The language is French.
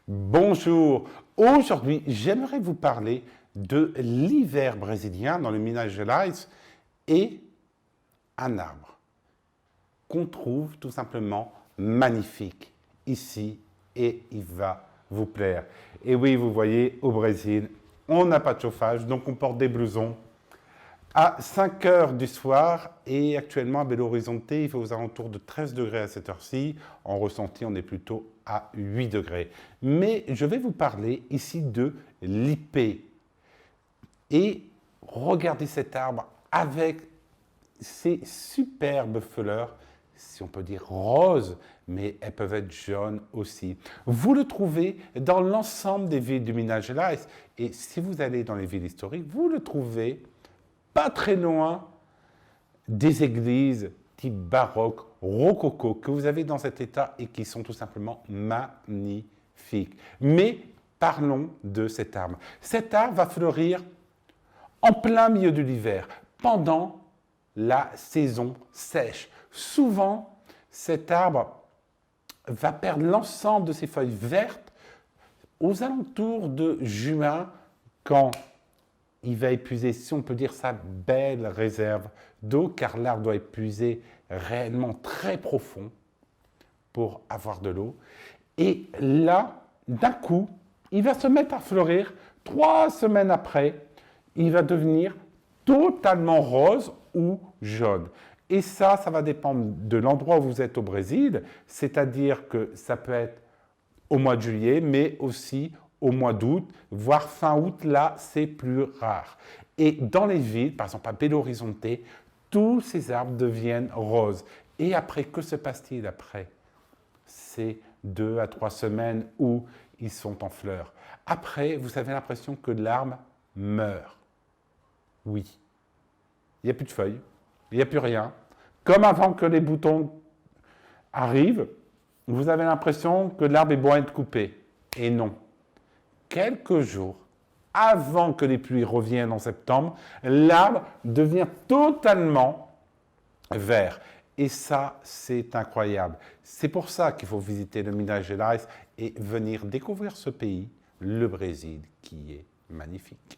Bonjour, aujourd'hui j'aimerais vous parler de l'hiver brésilien dans le Minas Gerais et un arbre qu'on trouve tout simplement magnifique ici et il va vous plaire. Et oui, vous voyez, au Brésil, on n'a pas de chauffage, donc on porte des blousons à 5 heures du soir et actuellement à Belo Horizonte, il fait aux alentours de 13 degrés à cette heure-ci. En ressenti, on est plutôt à 8 degrés. Mais je vais vous parler ici de l'ipé. Et regardez cet arbre avec ses superbes fleurs, si on peut dire roses, mais elles peuvent être jaunes aussi. Vous le trouvez dans l'ensemble des villes du Minas Gerais. Et si vous allez dans les villes historiques, vous le trouvez pas très loin des églises type baroque, rococo, que vous avez dans cet état et qui sont tout simplement magnifiques. Mais parlons de cet arbre. Cet arbre va fleurir en plein milieu de l'hiver, pendant la saison sèche. Souvent, cet arbre va perdre l'ensemble de ses feuilles vertes aux alentours de juin, quand il va épuiser, si on peut dire, sa belle réserve d'eau, car l'arbre doit épuiser réellement très profond pour avoir de l'eau. Et là, d'un coup, il va se mettre à fleurir. 3 semaines après, il va devenir totalement rose ou jaune. Et ça va dépendre de l'endroit où vous êtes au Brésil, c'est-à-dire que ça peut être au mois de juillet, mais aussi au mois d'août, voire fin août, là, c'est plus rare. Et dans les villes, par exemple à Belo Horizonte, tous ces arbres deviennent roses. Et après, que se passe-t-il après ces 2 à 3 semaines où ils sont en fleurs? Après, vous avez l'impression que l'arbre meurt. Oui. Il n'y a plus de feuilles, il n'y a plus rien. Comme avant que les boutons arrivent, vous avez l'impression que l'arbre est bon à être coupé. Et non. Quelques jours avant que les pluies reviennent en septembre, l'arbre devient totalement vert. Et ça, c'est incroyable. C'est pour ça qu'il faut visiter le Minas Gerais et venir découvrir ce pays, le Brésil, qui est magnifique.